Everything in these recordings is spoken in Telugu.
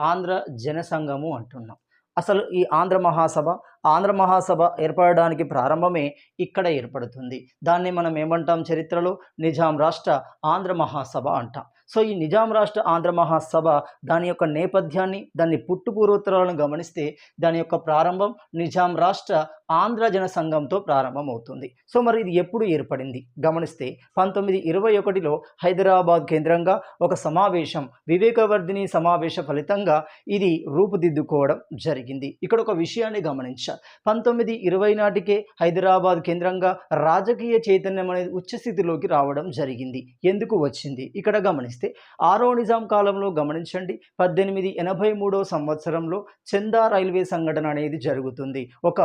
ఆంధ్ర జనసంఘము అంటున్నాం. అసలు ఈ ఆంధ్ర మహాసభ ఏర్పడడానికి ప్రారంభమే ఇక్కడ ఏర్పడుతుంది. దాన్ని మనం ఏమంటాం చరిత్రలో నిజాం రాష్ట్ర ఆంధ్ర మహాసభ అంటాం. సో ఈ నిజాం రాష్ట్ర ఆంధ్ర మహాసభ దాని యొక్క నేపథ్యాన్ని, దాన్ని పుట్టుపూర్వోత్తరాలను గమనిస్తే దాని యొక్క ప్రారంభం నిజాం రాష్ట్ర ఆంధ్ర జన సంఘంతో ప్రారంభమవుతుంది. సో మరి ఇది ఎప్పుడు ఏర్పడింది గమనిస్తే 1921లో హైదరాబాద్ కేంద్రంగా ఒక సమావేశం, వివేకవర్ధిని సమావేశ ఫలితంగా ఇది రూపుదిద్దుకోవడం జరిగింది. ఇక్కడ ఒక విషయాన్ని గమనించాలి. 1920 నాటికే హైదరాబాద్ కేంద్రంగా రాజకీయ చైతన్యం అనేది ఉచ్చస్థితిలోకి రావడం జరిగింది. ఎందుకు వచ్చింది ఇక్కడ గమనిస్తే ఆరో నిజాం కాలంలో గమనించండి, 1883 సంవత్సరంలో చందా రైల్వే సంఘటన అనేది జరుగుతుంది. ఒక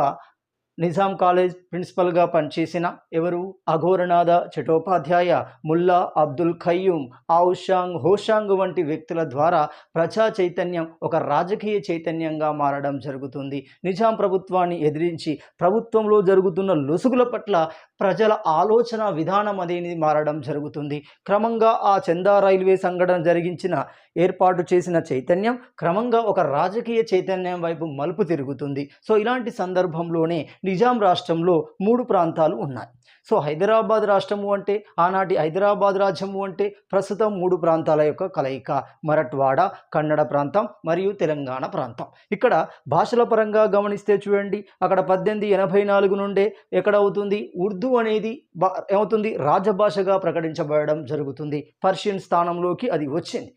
నిజాం కాలేజ్ ప్రిన్సిపల్గా పనిచేసిన ఎవరు అఘోరనాథ చటోపాధ్యాయ, ముల్లా అబ్దుల్ ఖయ్యూమ్, ఔషాంగ్, హోషాంగ్ వంటి వ్యక్తుల ద్వారా ప్రజా చైతన్యం ఒక రాజకీయ చైతన్యంగా మారడం జరుగుతుంది. నిజాం ప్రభుత్వాన్ని ఎదిరించి ప్రభుత్వంలో జరుగుతున్న లొసుగుల పట్ల ప్రజల ఆలోచన విధానం అనేది మారడం జరుగుతుంది. క్రమంగా ఆ చందా రైల్వే సంఘటన జరిగించిన ఏర్పాటు చేసిన చైతన్యం క్రమంగా ఒక రాజకీయ చైతన్యం వైపు మలుపు తిరుగుతుంది. సో ఇలాంటి సందర్భంలోనే నిజాం రాష్ట్రంలో 3 ప్రాంతాలు ఉన్నాయి. సో హైదరాబాద్ రాష్ట్రము అంటే, ఆనాటి హైదరాబాద్ రాజ్యము అంటే ప్రస్తుతం 3 ప్రాంతాల యొక్క కలయిక: మరఠ్వాడ, కన్నడ ప్రాంతం మరియు తెలంగాణ ప్రాంతం. ఇక్కడ భాషల పరంగా గమనిస్తే చూడండి, అక్కడ 1884 నుండే ఎక్కడవుతుంది ఉర్దూ అనేది ఏమవుతుంది రాజభాషగా ప్రకటించబడడం జరుగుతుంది. పర్షియన్ స్థానంలోకి అది వచ్చింది.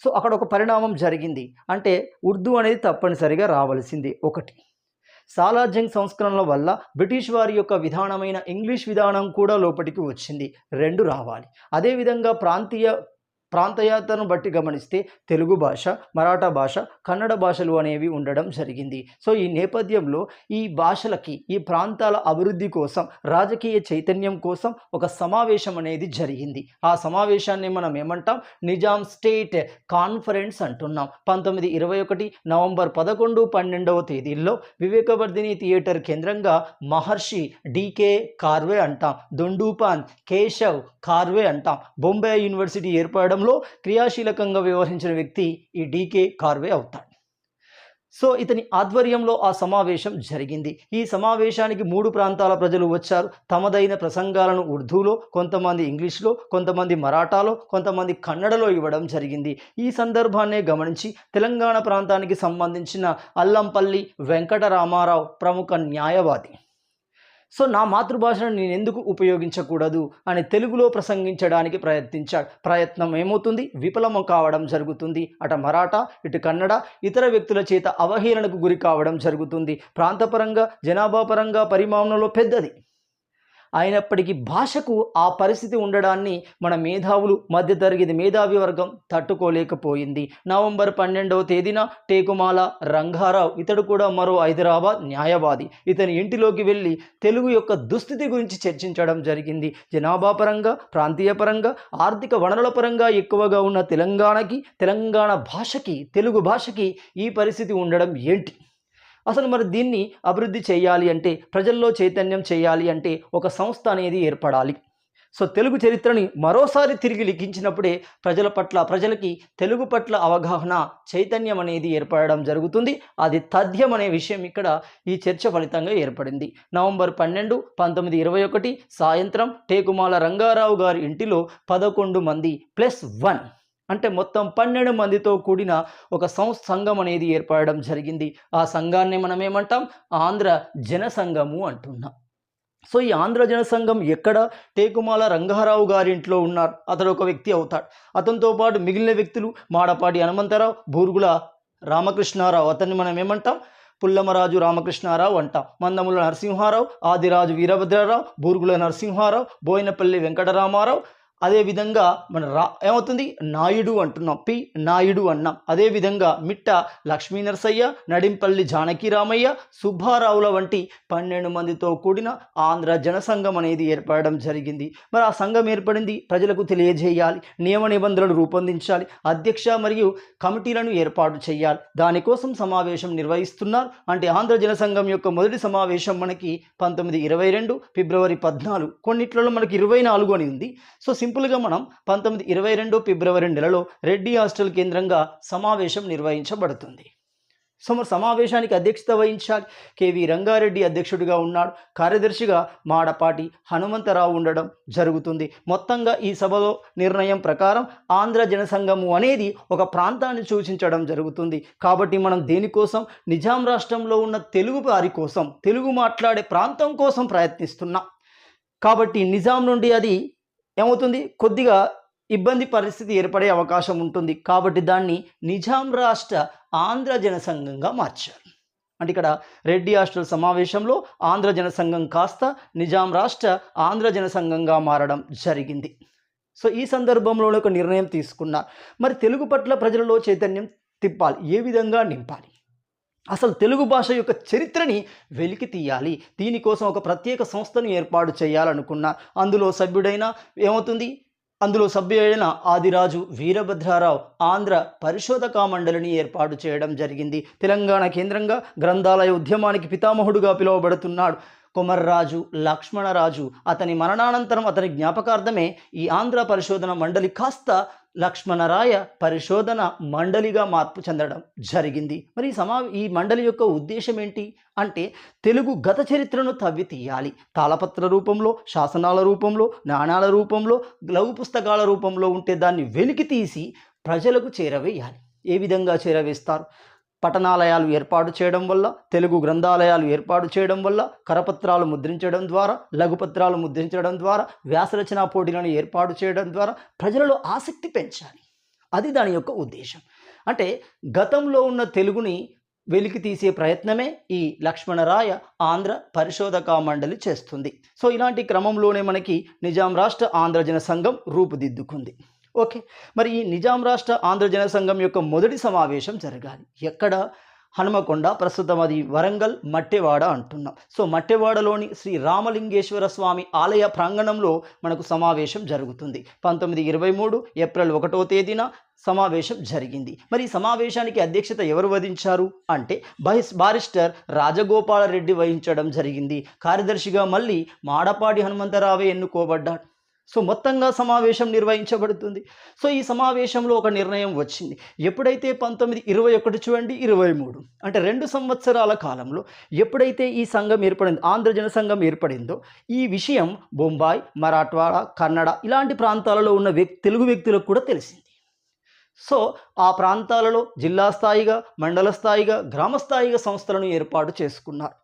సో అక్కడ ఒక పరిణామం జరిగింది. అంటే ఉర్దూ అనేది తప్పనిసరిగా రావాల్సింది. ఒకటి, సాలార్జంగ్ సంస్కరణల వల్ల బ్రిటిష్ వారి యొక్క విధానమైన ఇంగ్లీష్ విధానం కూడా లోపలికి వచ్చింది. 2 రావాలి. అదేవిధంగా ప్రాంతీయతను బట్టి గమనిస్తే తెలుగు భాష, మరాఠా భాష, కన్నడ భాషలు అనేవి ఉండడం జరిగింది. సో ఈ నేపథ్యంలో ఈ భాషలకి, ఈ ప్రాంతాల అభివృద్ధి కోసం, రాజకీయ చైతన్యం కోసం ఒక సమావేశం అనేది జరిగింది. ఆ సమావేశాన్ని మనం ఏమంటాం? నిజాం స్టేట్ కాన్ఫరెన్స్ అంటున్నాం. 1921 నవంబర్ 11, 12వ తేదీల్లో వివేకవర్ధిని థియేటర్ కేంద్రంగా మహర్షి డికే కార్వే అంటాం, దొండూపాన్ కేశవ్ కార్వే అంటాం, బొంబాయి యూనివర్సిటీ ఏర్పడడం క్రియాశీలకంగా వ్యవహరించిన వ్యక్తి ఈ డికే కార్వే అవుతాడు. సో ఇతని ఆధ్వర్యంలో ఆ సమావేశం జరిగింది. ఈ సమావేశానికి 3 ప్రాంతాల ప్రజలు వచ్చారు. తమదైన ప్రసంగాలను ఉర్దూలో, కొంతమంది ఇంగ్లీష్లో, కొంతమంది మరాఠాలో, కొంతమంది కన్నడలో ఇవ్వడం జరిగింది. ఈ సందర్భాన్నే గమనించి తెలంగాణ ప్రాంతానికి సంబంధించిన అల్లంపల్లి వెంకటరామారావు ప్రముఖ న్యాయవాది, సో నా మాతృభాషను నేను ఎందుకు ఉపయోగించకూడదు అని తెలుగులో ప్రసంగించడానికి ప్రయత్నించాడు. ప్రయత్నం ఏమవుతుంది? విఫలం కావడం జరుగుతుంది. అటు మరాఠా, ఇటు కన్నడ, ఇతర వ్యక్తుల చేత అవహేళనకు గురి కావడం జరుగుతుంది. ప్రాంతపరంగా, జనాభా పరంగా పరిమాణంలో పెద్దది అయినప్పటికీ భాషకు ఆ పరిస్థితి ఉండడాన్ని మన మేధావులు, మధ్యతరగతి మేధావి వర్గం తట్టుకోలేకపోయింది. నవంబర్ 12వ తేదీన టేకుమాల రంగారావు, ఇతడు కూడా మరో హైదరాబాద్ న్యాయవాది, ఇతని ఇంటిలోకి వెళ్ళి తెలుగు యొక్క దుస్థితి గురించి చర్చించడం జరిగింది. జనాభా పరంగా, ప్రాంతీయ పరంగా, ఆర్థిక వనరుల పరంగా ఎక్కువగా ఉన్న తెలంగాణకి, తెలంగాణ భాషకి, తెలుగు భాషకి ఈ పరిస్థితి ఉండడం ఏంటి? అసలు మరి దీన్ని అభివృద్ధి చేయాలి అంటే, ప్రజల్లో చైతన్యం చేయాలి అంటే ఒక సంస్థ అనేది ఏర్పడాలి. సో తెలుగు చరిత్రని మరోసారి తిరిగి లిఖించినప్పుడే ప్రజలకి తెలుగు పట్ల అవగాహన, చైతన్యం అనేది ఏర్పడడం జరుగుతుంది. అది తథ్యం అనే విషయం ఇక్కడ ఈ చర్చ ఫలితంగా ఏర్పడింది. నవంబర్ 12, 1921 సాయంత్రం టేకుమాల రంగారావు గారి ఇంటిలో 11 మంది +1 అంటే మొత్తం 12 మందితో కూడిన ఒక సంఘం అనేది ఏర్పడడం జరిగింది. ఆ సంఘాన్ని మనం ఏమంటాం? ఆంధ్ర జనసంఘము అంటున్నాం. సో ఈ ఆంధ్ర జనసంఘం ఎక్కడ? టేకుమాల రంగారావు గారి ఇంట్లో ఉన్నారు. అతడు ఒక వ్యక్తి అవుతాడు. అతనితో పాటు మిగిలిన వ్యక్తులు మాడపాటి హనుమంతరావు, బూరుగుల రామకృష్ణారావు, అతన్ని మనం ఏమంటాం? పుల్లమరాజు రామకృష్ణారావు అంటాం. మందముల నరసింహారావు, ఆదిరాజు వీరభద్రరావు, బూరుగుల నరసింహారావు, బోయినపల్లి వెంకటరామారావు, అదేవిధంగా మన ఏమవుతుంది? నాయుడు అంటున్నాం, పి నాయుడు అన్నాం. అదేవిధంగా మిట్ట లక్ష్మీ నరసయ్య, నడింపల్లి జానకిరామయ్య, సుబ్బారావుల వంటి 12 మందితో కూడిన ఆంధ్ర జనసంఘం అనేది ఏర్పడడం జరిగింది. మరి ఆ సంఘం ఏర్పడింది, ప్రజలకు తెలియజేయాలి, నియమ నిబంధనలు రూపొందించాలి, అధ్యక్ష మరియు కమిటీలను ఏర్పాటు చేయాలి. దానికోసం సమావేశం నిర్వహిస్తున్నారు. అంటే ఆంధ్ర జనసంఘం యొక్క మొదటి సమావేశం మనకి 1922 ఫిబ్రవరి 14, కొన్నిట్లలో మనకి 24 అని ఉంది. సో సింపుల్గా మనం 1922 ఫిబ్రవరి నెలలో రెడ్డి హాస్టల్ కేంద్రంగా సమావేశం నిర్వహించబడుతుంది. సో మరి సమావేశానికి అధ్యక్షత వహించాలి. కేవీ రంగారెడ్డి అధ్యక్షుడిగా ఉన్నాడు. కార్యదర్శిగా మాడపాటి హనుమంతరావు ఉండడం జరుగుతుంది. మొత్తంగా ఈ సభలో నిర్ణయం ప్రకారం ఆంధ్ర జనసంఘము అనేది ఒక ప్రాంతాన్ని సూచించడం జరుగుతుంది. కాబట్టి మనం దేనికోసం, నిజాం రాష్ట్రంలో ఉన్న తెలుగు వారి కోసం, తెలుగు మాట్లాడే ప్రాంతం కోసం ప్రయత్నిస్తున్నాం. కాబట్టి నిజాం నుండి అది ఏమవుతుంది, కొద్దిగా ఇబ్బంది పరిస్థితి ఏర్పడే అవకాశం ఉంటుంది. కాబట్టి దాన్ని నిజాం రాష్ట్ర ఆంధ్ర జనసంఘంగా మార్చారు. అంటే ఇక్కడ రెడ్డి హాస్టల్ సమావేశంలో ఆంధ్ర జనసంఘం కాస్త నిజాం రాష్ట్ర ఆంధ్ర జనసంఘంగా మారడం జరిగింది. సో ఈ సందర్భంలో ఒక నిర్ణయం తీసుకున్నారు. మరి తెలుగు పట్ల ప్రజలలో చైతన్యం తిప్పాలి. ఏ విధంగా నింపాలి, అసలు తెలుగు భాష యొక్క చరిత్రని వెలికి తీయాలి. దీనికోసం ఒక ప్రత్యేక సంస్థను ఏర్పాటు చేయాలనుకున్నారు. అందులో సభ్యుడైన ఆదిరాజు వీరభద్రారావు ఆంధ్ర పరిశోధక మండలిని ఏర్పాటు చేయడం జరిగింది. తెలంగాణ కేంద్రంగా గ్రంథాలయ ఉద్యమానికి పితామహుడుగా పిలువబడుతున్నాడు కొమర్రాజు లక్ష్మణరాజు. అతని మరణానంతరం అతని జ్ఞాపకార్థమే ఈ ఆంధ్ర పరిశోధన మండలి కాస్త లక్ష్మణరాయ పరిశోధన మండలిగా మార్పు చెందడం జరిగింది. మరి ఈ మండలి యొక్క ఉద్దేశం ఏంటి అంటే, తెలుగు గత చరిత్రను తవ్వి తీయాలి. తాళపత్ర రూపంలో, శాసనాల రూపంలో, నాణాల రూపంలో, లఘు పుస్తకాల రూపంలో ఉంటే దాన్ని వెలికి తీసి ప్రజలకు చేరవేయాలి. ఏ విధంగా చేరవేస్తారు? పఠనాలయాలు ఏర్పాటు చేయడం వల్ల, తెలుగు గ్రంథాలయాలు ఏర్పాటు చేయడం వల్ల, కరపత్రాలు ముద్రించడం ద్వారా, లఘుపత్రాలు ముద్రించడం ద్వారా, వ్యాసరచనా పోటీలను ఏర్పాటు చేయడం ద్వారా ప్రజలలో ఆసక్తి పెంచాలి. అది దాని యొక్క ఉద్దేశం. అంటే గతంలో ఉన్న తెలుగుని వెలికి తీసే ప్రయత్నమే ఈ లక్ష్మణరాయ ఆంధ్ర పరిశోధక మండలి చేస్తుంది. సో ఇలాంటి క్రమంలోనే మనకి నిజాం రాష్ట్ర ఆంధ్ర జనసంఘం రూపుదిద్దుకుంది. ఓకే, మరి ఈ నిజాం రాష్ట్ర ఆంధ్ర జనసంఘం యొక్క మొదటి సమావేశం జరగాలి ఎక్కడ? హనుమకొండ, ప్రస్తుతం అది వరంగల్ మట్టెవాడ అంటున్నాం. సో మట్టెవాడలోని శ్రీ రామలింగేశ్వర స్వామి ఆలయ ప్రాంగణంలో మనకు సమావేశం జరుగుతుంది. 1923 ఏప్రిల్ 1వ తేదీన సమావేశం జరిగింది. మరి ఈ సమావేశానికి అధ్యక్షత ఎవరు వహించారు అంటే బారిస్టర్ రాజగోపాలరెడ్డి వహించడం జరిగింది. కార్యదర్శిగా మళ్ళీ మాడపాటి హనుమంతరావే ఎన్నుకోబడ్డాడు. సో మొత్తంగా సమావేశం నిర్వహించబడుతుంది. సో ఈ సమావేశంలో ఒక నిర్ణయం వచ్చింది. ఎప్పుడైతే 1921 చూడండి 23 అంటే 2 సంవత్సరాల కాలంలో ఎప్పుడైతే ఈ సంఘం ఏర్పడిందో, ఆంధ్ర జనసంఘం ఏర్పడిందో, ఈ విషయం బొంబాయి, మరాఠ్వాడ, కన్నడ ఇలాంటి ప్రాంతాలలో ఉన్న తెలుగు వ్యక్తులకు కూడా తెలిసింది. సో ఆ ప్రాంతాలలో జిల్లా స్థాయిగా, మండల స్థాయిగా, గ్రామ స్థాయిగా సంస్థలను ఏర్పాటు చేసుకున్నారు.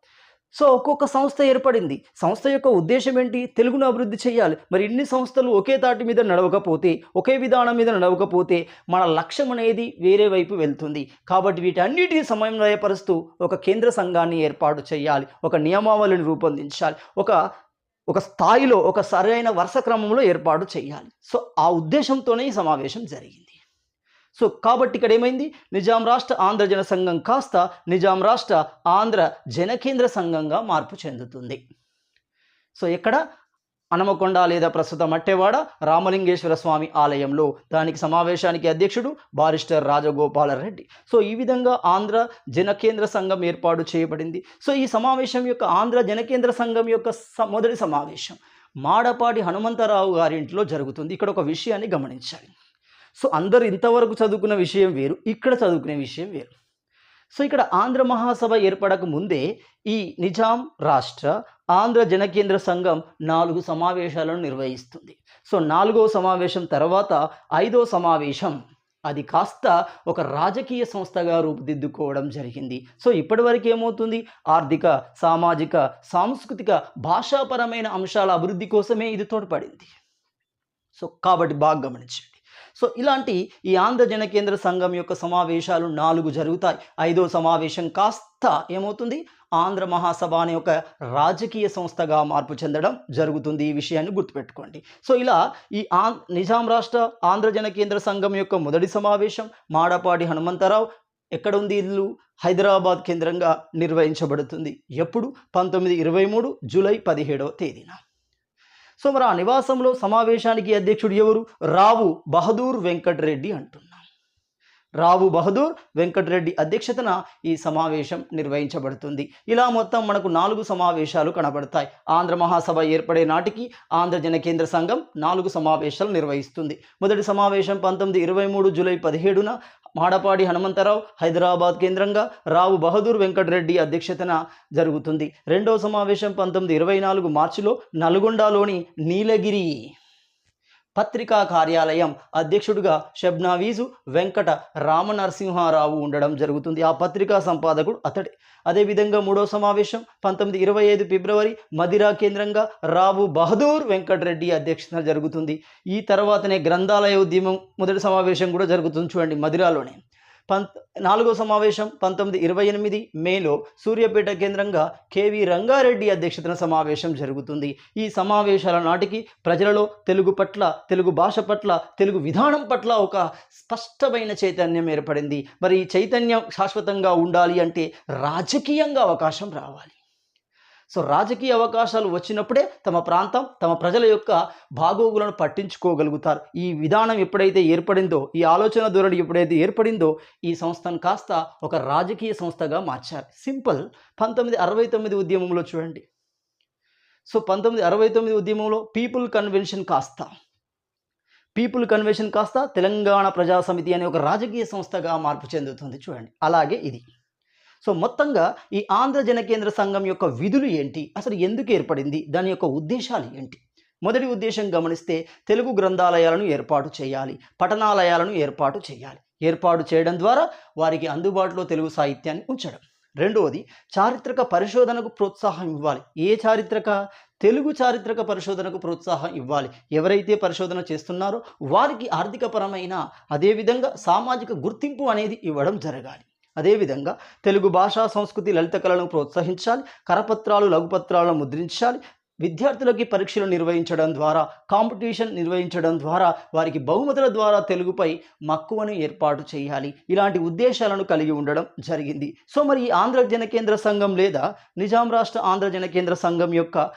సో ఒక్కొక్క సంస్థ ఏర్పడింది. సంస్థ యొక్క ఉద్దేశం ఏంటి? తెలుగును అభివృద్ధి చేయాలి. మరి ఇన్ని సంస్థలు ఒకే తాటి మీద నడవకపోతే, ఒకే విధానం మీద నడవకపోతే మన లక్ష్యం అనేది వేరే వైపు వెళ్తుంది. కాబట్టి వీటన్నిటిని సమన్వయపరుస్తూ ఒక కేంద్ర సంఘాన్ని ఏర్పాటు చేయాలి, ఒక నియమావళిని రూపొందించాలి, ఒక స్థాయిలో, ఒక సరైన వరుస క్రమంలో ఏర్పాటు చేయాలి. సో ఆ ఉద్దేశంతోనే ఈ సమావేశం జరిగింది. సో కాబట్టి ఇక్కడ ఏమైంది? నిజాం రాష్ట్ర ఆంధ్ర జనసంఘం కాస్త నిజాం రాష్ట్ర ఆంధ్ర జనకేంద్ర సంఘంగా మార్పు చెందుతుంది. సో ఇక్కడ హనుమకొండ లేదా ప్రస్తుత మట్టెవాడ రామలింగేశ్వర స్వామి ఆలయంలో దానికి సమావేశానికి అధ్యక్షుడు బారిస్టర్ రాజగోపాలరెడ్డి. సో ఈ విధంగా ఆంధ్ర జనకేంద్ర సంఘం ఏర్పాటు చేయబడింది. సో ఈ సమావేశం యొక్క ఆంధ్ర జనకేంద్ర సంఘం యొక్క మొదటి సమావేశం మాడపాటి హనుమంతరావు గారి ఇంట్లో జరుగుతుంది. ఇక్కడ ఒక విషయాన్ని గమనించాలి. సో అందరూ ఇంతవరకు చదువుకున్న విషయం వేరు, ఇక్కడ చదువుకునే విషయం వేరు. సో ఇక్కడ ఆంధ్ర మహాసభ ఏర్పడక ముందే ఈ నిజాం రాష్ట్ర ఆంధ్ర జనకేంద్ర సంఘం 4 సమావేశాలను నిర్వహిస్తుంది. సో 4వ సమావేశం తర్వాత 5వ సమావేశం అది కాస్త ఒక రాజకీయ సంస్థగా రూపుదిద్దుకోవడం జరిగింది. సో ఇప్పటివరకు ఏమవుతుంది? ఆర్థిక, సామాజిక, సాంస్కృతిక, భాషాపరమైన అంశాల అభివృద్ధి కోసమే ఇది తోడ్పడింది. సో కాబట్టి బాగా గమనించండి. సో ఇలాంటి ఈ ఆంధ్ర జనకేంద్ర సంఘం యొక్క సమావేశాలు 4 జరుగుతాయి. 5వ సమావేశం కాస్త ఏమవుతుంది? ఆంధ్ర మహాసభ అనే ఒక రాజకీయ సంస్థగా మార్పు చెందడం జరుగుతుంది. ఈ విషయాన్ని గుర్తుపెట్టుకోండి. సో ఇలా ఈ నిజాం రాష్ట్ర ఆంధ్ర జనకేంద్ర సంఘం యొక్క మొదటి సమావేశం మాడపాటి హనుమంతరావు ఎక్కడ ఉంది? ఇల్లు హైదరాబాద్ కేంద్రంగా నిర్వహించబడుతుంది. ఎప్పుడు? 1923 జూలై 17వ తేదీన. సో మరి ఆ నివాసంలో సమావేశానికి అధ్యక్షుడు ఎవరు? రావు బహదూర్ వెంకటరెడ్డి అంటున్నాం. రావు బహదూర్ వెంకటరెడ్డి అధ్యక్షతన ఈ సమావేశం నిర్వహించబడుతుంది. ఇలా మొత్తం మనకు 4 సమావేశాలు కనబడతాయి. ఆంధ్ర మహాసభ ఏర్పడే నాటికి ఆంధ్ర జన కేంద్ర సంఘం 4 సమావేశాలు నిర్వహిస్తుంది. మొదటి సమావేశం 1923 జూలై 17న మాడపాడి హనుమంతరావు హైదరాబాద్ కేంద్రంగా రావు బహదూర్ వెంకటరెడ్డి అధ్యక్షతన జరుగుతుంది. రెండవ సమావేశం 1924 మార్చిలో నల్గొండలోని నీలగిరి పత్రికా కార్యాలయం అధ్యక్షుడిగా షబ్నావీజు వెంకట రామనరసింహారావు ఉండడం జరుగుతుంది. ఆ పత్రికా సంపాదకుడు అతడే. అదేవిధంగా మూడవ సమావేశం 1925 ఫిబ్రవరి మదిరా కేంద్రంగా రావు బహదూర్ వెంకటరెడ్డి అధ్యక్షతన జరుగుతుంది. ఈ తర్వాతనే గ్రంథాలయ ఉద్యమం మొదటి సమావేశం కూడా జరుగుతుంది చూడండి మదిరాలోనే. నాలుగో సమావేశం 1928 మేలో సూర్యాపేట కేంద్రంగా కేవి రంగారెడ్డి అధ్యక్షతన సమావేశం జరుగుతుంది. ఈ సమావేశాల నాటికి ప్రజలలో తెలుగు పట్ల, తెలుగు భాష పట్ల, తెలుగు విధానం పట్ల ఒక స్పష్టమైన చైతన్యం ఏర్పడింది. మరి ఈ చైతన్యం శాశ్వతంగా ఉండాలి అంటే రాజకీయంగా అవకాశం రావాలి. సో రాజకీయ అవకాశాలు వచ్చినప్పుడే తమ ప్రాంతం, తమ ప్రజల యొక్క బాగోగులను పట్టించుకోగలుగుతారు. ఈ విధానం ఎప్పుడైతే ఏర్పడిందో, ఈ ఆలోచన ధోరణి ఎప్పుడైతే ఏర్పడిందో ఈ సంస్థను కాస్త ఒక రాజకీయ సంస్థగా మార్చారు. సింపుల్. 1969 ఉద్యమంలో చూడండి. సో 1969 ఉద్యమంలో పీపుల్ కన్వెన్షన్ కాస్త తెలంగాణ ప్రజా సమితి అనే ఒక రాజకీయ సంస్థగా మార్పు చెందుతుంది చూడండి. అలాగే ఇది. సో మొత్తంగా ఈ ఆంధ్ర జన కేంద్ర సంఘం యొక్క విధులు ఏంటి, అసలు ఎందుకు ఏర్పడింది, దాని యొక్క ఉద్దేశాలు ఏంటి? మొదటి ఉద్దేశం గమనిస్తే తెలుగు గ్రంథాలయాలను ఏర్పాటు చేయాలి, పఠనాలయాలను ఏర్పాటు చేయాలి. ఏర్పాటు చేయడం ద్వారా వారికి అందుబాటులో తెలుగు సాహిత్యాన్ని ఉంచడం. రెండవది చారిత్రక పరిశోధనకు ప్రోత్సాహం ఇవ్వాలి. తెలుగు చారిత్రక పరిశోధనకు ప్రోత్సాహం ఇవ్వాలి. ఎవరైతే పరిశోధన చేస్తున్నారో వారికి ఆర్థికపరమైన అదేవిధంగా సామాజిక గుర్తింపు అనేది ఇవ్వడం జరగాలి. అదేవిధంగా తెలుగు భాషా సంస్కృతి లలిత కళలను ప్రోత్సహించాలి. కరపత్రాలు, లఘుపత్రాలను ముద్రించాలి. విద్యార్థులకి పరీక్షలు నిర్వహించడం ద్వారా, కాంపిటీషన్ నిర్వహించడం ద్వారా వారికి బహుమతుల ద్వారా తెలుగుపై మక్కువను ఏర్పాటు చేయాలి. ఇలాంటి ఉద్దేశాలను కలిగి ఉండడం జరిగింది. సో మరి ఈ ఆంధ్ర జన కేంద్ర సంఘం లేదా నిజాం రాష్ట్ర ఆంధ్ర జన కేంద్ర సంఘం యొక్క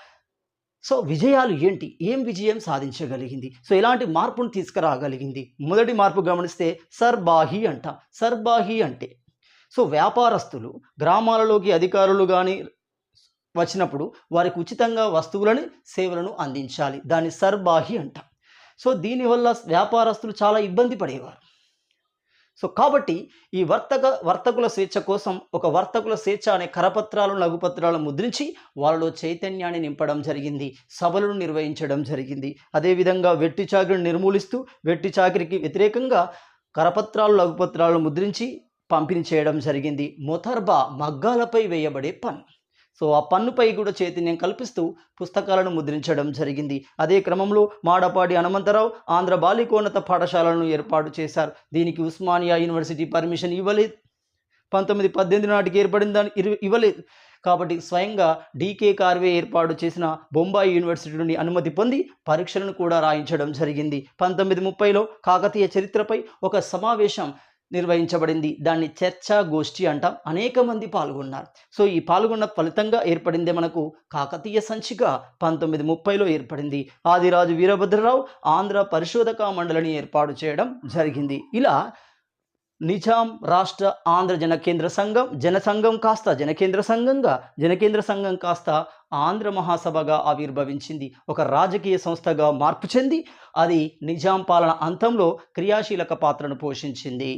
విజయాలు ఏంటి, ఏం విజయం సాధించగలిగింది, ఎలాంటి మార్పును తీసుకురాగలిగింది? మొదటి మార్పు గమనిస్తే సర్బాహి అంటాం. సర్బాహి అంటే వ్యాపారస్తులు గ్రామాలలోకి అధికారులు కానీ వచ్చినప్పుడు వారికి ఉచితంగా వస్తువులని, సేవలను అందించాలి. దాన్ని సర్బాహి అంటాం. దీనివల్ల వ్యాపారస్తులు చాలా ఇబ్బంది పడేవారు. కాబట్టి ఈ వర్తకుల స్వేచ్ఛ కోసం ఒక వర్తకుల స్వేచ్ఛ అనే కరపత్రాలను, లఘుపత్రాలను ముద్రించి వాళ్ళలో చైతన్యాన్ని నింపడం జరిగింది. సభలను నిర్వహించడం జరిగింది. అదేవిధంగా వెట్టి చాకిరిని నిర్మూలిస్తూ వెట్టి చాకిరికి వ్యతిరేకంగా కరపత్రాలు, లఘుపత్రాలను ముద్రించి పంపిణీ చేయడం జరిగింది. మొతర్బా మగ్గాలపై వేయబడే పన్ను. ఆ పన్నుపై కూడా చైతన్యం కల్పిస్తూ పుస్తకాలను ముద్రించడం జరిగింది. అదే క్రమంలో మాడపాడి హనుమంతరావు ఆంధ్ర బాలికోన్నత పాఠశాలను ఏర్పాటు చేశారు. దీనికి ఉస్మానియా యూనివర్సిటీ పర్మిషన్ ఇవ్వలేదు. 1918 నాటికి ఏర్పడిన దాన్ని ఇవ్వలేదు. కాబట్టి స్వయంగా డీకే కార్వే ఏర్పాటు చేసిన బొంబాయి యూనివర్సిటీ నుండి అనుమతి పొంది పరీక్షలను కూడా రాయించడం జరిగింది. 1930లో కాకతీయ చరిత్రపై ఒక సమావేశం నిర్వహించబడింది. దాన్ని చర్చా గోష్ఠి అంటాం. అనేక మంది పాల్గొన్నారు. ఈ పాల్గొన్న ఫలితంగా ఏర్పడిందే మనకు కాకతీయ సంచిక 1930లో ఏర్పడింది. ఆదిరాజు వీరభద్రరావు ఆంధ్ర పరిశోధక మండలిని ఏర్పాటు చేయడం జరిగింది. ఇలా నిజాం రాష్ట్ర ఆంధ్ర జన కేంద్ర సంఘం, జనసంఘం కాస్త జనకేంద్ర సంఘంగా, జనకేంద్ర సంఘం కాస్త ఆంధ్ర మహాసభగా ఆవిర్భవించింది. ఒక రాజకీయ సంస్థగా మార్పు చెంది అది నిజాం పాలన అంతంలో క్రియాశీలక పాత్రను పోషించింది.